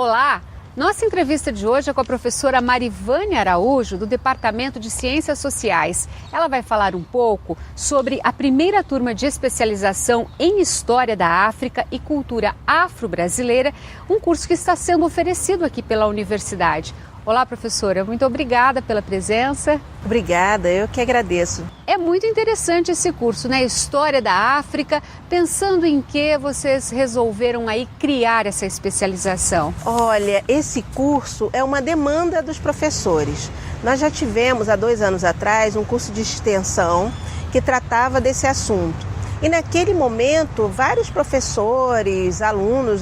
Olá! Nossa entrevista de hoje é com a professora Marivane Araújo, do Departamento de Ciências Sociais. Ela vai falar um pouco sobre a primeira turma de especialização em História da África e Cultura Afro-Brasileira, um curso que está sendo oferecido aqui pela universidade. Olá, professora, muito obrigada pela presença. Obrigada, eu que agradeço. É muito interessante esse curso, né? História da África. Pensando em que vocês resolveram aí criar essa especialização? Olha, esse curso é uma demanda dos professores. Nós já tivemos, há 2 anos atrás, um curso de extensão que tratava desse assunto. E naquele momento, vários professores, alunos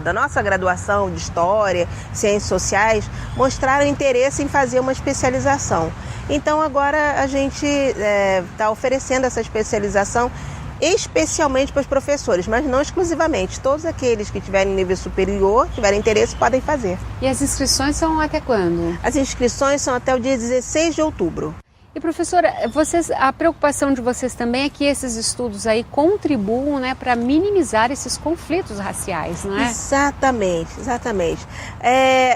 da nossa graduação de História, Ciências Sociais, mostraram interesse em fazer uma especialização. Então agora a gente está oferecendo essa especialização especialmente para os professores, mas não exclusivamente. Todos aqueles que tiverem nível superior, tiverem interesse, podem fazer. E as inscrições são até quando? As inscrições são até o dia 16 de outubro. E professora, a preocupação de vocês também é que esses estudos aí contribuam, né, para minimizar esses conflitos raciais, não é? Exatamente.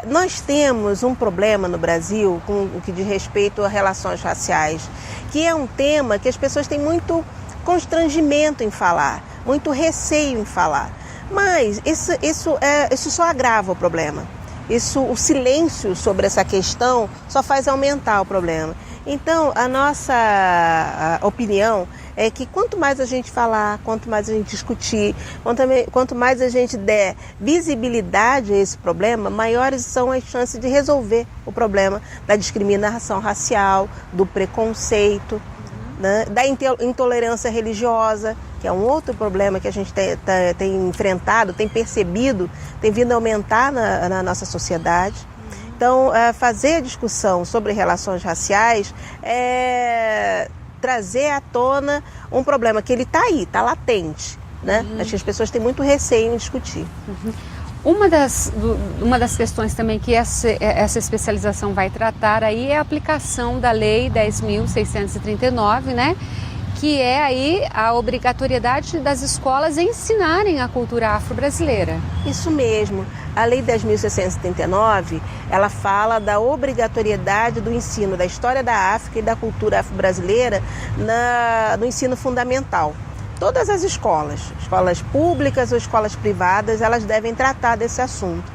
Nós temos um problema no Brasil com o que diz respeito a relações raciais, que é um tema que as pessoas têm muito constrangimento em falar, muito receio em falar. Mas isso só agrava o problema. O silêncio sobre essa questão só faz aumentar o problema. Então, a nossa opinião é que quanto mais a gente falar, quanto mais a gente discutir, quanto mais a gente der visibilidade a esse problema, maiores são as chances de resolver o problema da discriminação racial, do preconceito, né, da intolerância religiosa, que é um outro problema que a gente tem enfrentado, tem percebido, tem vindo a aumentar na nossa sociedade. Então, fazer a discussão sobre relações raciais é trazer à tona um problema que ele está aí, está latente, né? Acho que as pessoas têm muito receio em discutir. Uma das questões também que essa especialização vai tratar aí é a aplicação da Lei 10.639, né? Que é aí a obrigatoriedade das escolas ensinarem a cultura afro-brasileira. Isso mesmo. A Lei 10.639, ela fala da obrigatoriedade do ensino da história da África e da cultura afro-brasileira no ensino fundamental. Todas as escolas públicas ou escolas privadas, elas devem tratar desse assunto.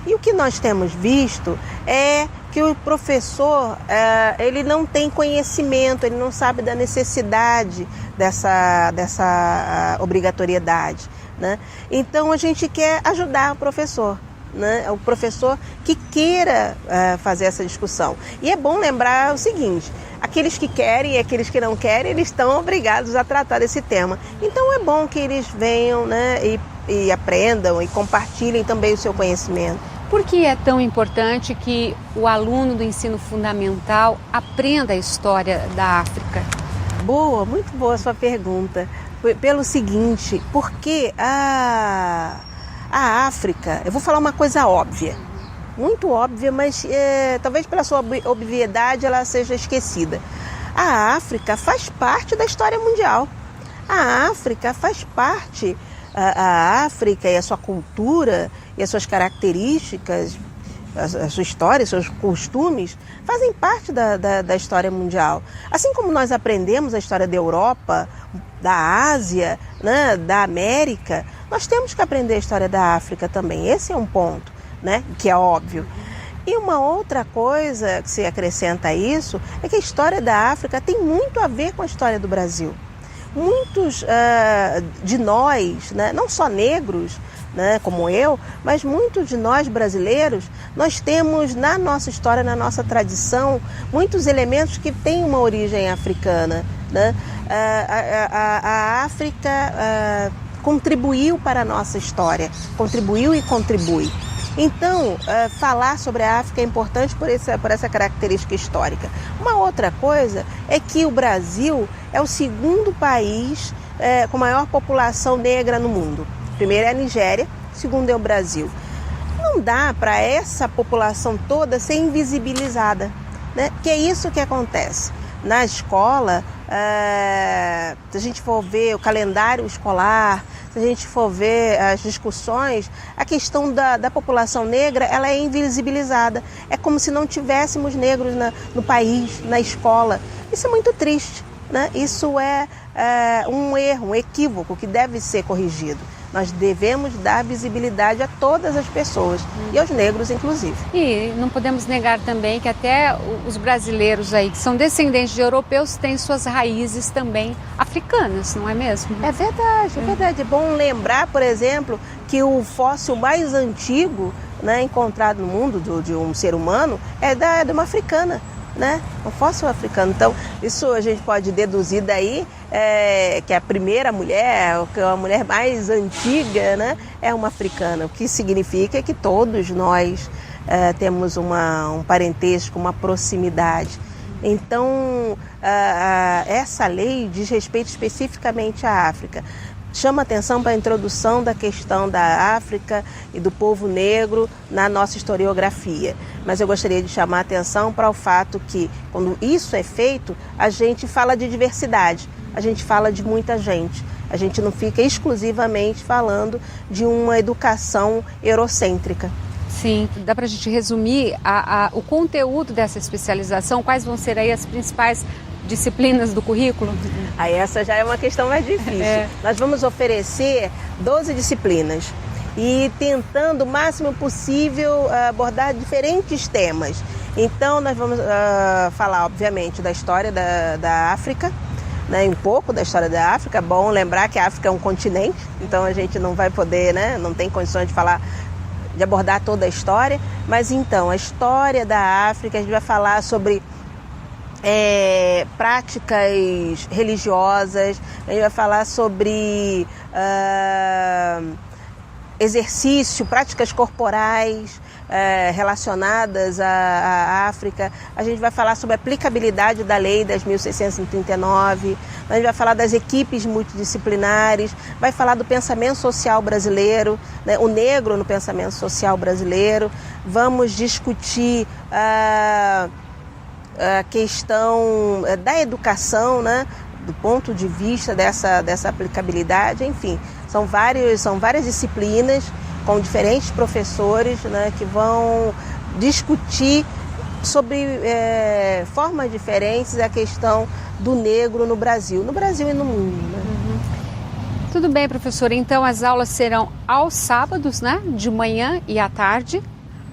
E o que nós temos visto é que o professor, ele não tem conhecimento, ele não sabe da necessidade dessa obrigatoriedade, né? Então a gente quer ajudar o professor, né? O professor que queira fazer essa discussão. E é bom lembrar o seguinte: aqueles que querem e aqueles que não querem, eles estão obrigados a tratar desse tema. Então é bom que eles venham, né, e aprendam e compartilhem também o seu conhecimento. Por que é tão importante que o aluno do ensino fundamental aprenda a história da África? Muito boa a sua pergunta. Pelo seguinte, porque a África, eu vou falar uma coisa óbvia, muito óbvia, mas talvez pela sua obviedade ela seja esquecida. A África faz parte da história mundial. A África faz parte, a África e a sua cultura e as suas características, a sua história, seus costumes, fazem parte da história mundial. Assim como nós aprendemos a história da Europa, da Ásia, né, da América, nós temos que aprender a história da África também. Esse é um ponto, né, que é óbvio. E uma outra coisa que se acrescenta a isso é que a história da África tem muito a ver com a história do Brasil. Muitos de nós, né, não só negros, né, como eu, mas muitos de nós brasileiros, nós temos na nossa história, na nossa tradição, muitos elementos que têm uma origem africana, né? A África contribuiu para a nossa história, contribuiu e contribui. Então, falar sobre a África é importante por essa característica histórica. Uma outra coisa é que o Brasil é o segundo país com maior população negra no mundo. Primeiro é a Nigéria, segundo é o Brasil. Não dá para essa população toda ser invisibilizada, né? Que é isso que acontece. Na escola, se a gente for ver o calendário escolar, se se a gente for ver as discussões, a questão da população negra, ela é invisibilizada. É como se não tivéssemos negros no país, na escola. Isso é muito triste, né? Isso é um erro, um equívoco que deve ser corrigido. Nós devemos dar visibilidade a todas as pessoas, e aos negros inclusive. E não podemos negar também que até os brasileiros aí, que são descendentes de europeus, têm suas raízes também africanas, não é mesmo? É verdade, é verdade. É bom lembrar, por exemplo, que o fóssil mais antigo, né, encontrado no mundo de um ser humano é de uma africana, né? Um fóssil africano. Então, isso a gente pode deduzir daí que a primeira mulher, que a mulher mais antiga, né, é uma africana, o que significa que todos nós temos um parentesco, uma proximidade. Então, essa lei diz respeito especificamente à África. Chama atenção para a introdução da questão da África e do povo negro na nossa historiografia. Mas eu gostaria de chamar a atenção para o fato que, quando isso é feito, a gente fala de diversidade, a gente fala de muita gente. A gente não fica exclusivamente falando de uma educação eurocêntrica. Sim, dá para a gente resumir o conteúdo dessa especialização? Quais vão ser aí as principais disciplinas do currículo? Aí essa já é uma questão mais difícil. Nós vamos oferecer 12 disciplinas e tentando o máximo possível abordar diferentes temas. Então nós vamos falar, obviamente, da história da África, né, um pouco da história da África. Bom lembrar que a África é um continente, então a gente não vai poder, né, não tem condições de abordar toda a história, mas então a história da África, a gente vai falar sobre práticas religiosas, a gente vai falar sobre exercício, práticas corporais relacionadas à África. A gente vai falar sobre a aplicabilidade da Lei 10.639, a gente vai falar das equipes multidisciplinares, vai falar do pensamento social brasileiro, né, o negro no pensamento social brasileiro. Vamos discutir a questão da educação, né, do ponto de vista dessa aplicabilidade. Enfim, são várias disciplinas com diferentes professores, né, que vão discutir sobre formas diferentes a questão do negro no Brasil e no mundo, né? Tudo bem, professora. Então as aulas serão aos sábados, né, de manhã e à tarde.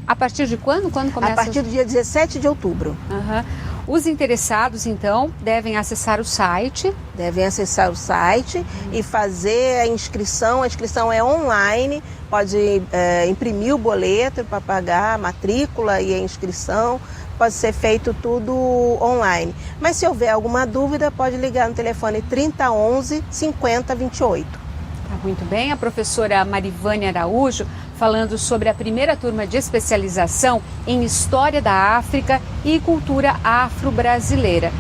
A partir de quando? Quando começa? A partir do dia 17 de outubro. Os interessados, então, devem acessar o site. E fazer a inscrição. A inscrição é online, pode imprimir o boleto para pagar a matrícula e a inscrição. Pode ser feito tudo online. Mas se houver alguma dúvida, pode ligar no telefone 3011 5028. Tá muito bem. A professora Marivânia Araújo falando sobre a primeira turma de especialização em História da África e Cultura Afro-Brasileira.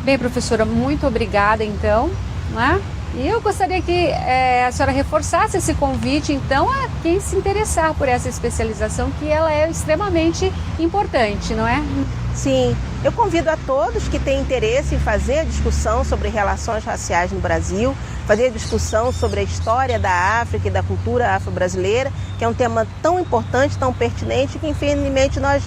Bem, professora, muito obrigada, então, né? E eu gostaria que a senhora reforçasse esse convite, então, a quem se interessar por essa especialização, que ela é extremamente importante, não é? Sim, eu convido a todos que têm interesse em fazer a discussão sobre relações raciais no Brasil, fazer a discussão sobre a história da África e da cultura afro-brasileira, que é um tema tão importante, tão pertinente, que infelizmente nós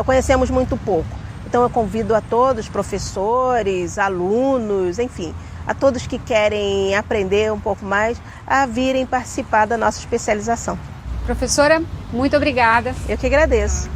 conhecemos muito pouco. Então eu convido a todos, professores, alunos, enfim, a todos que querem aprender um pouco mais, a virem participar da nossa especialização. Professora, muito obrigada. Eu que agradeço.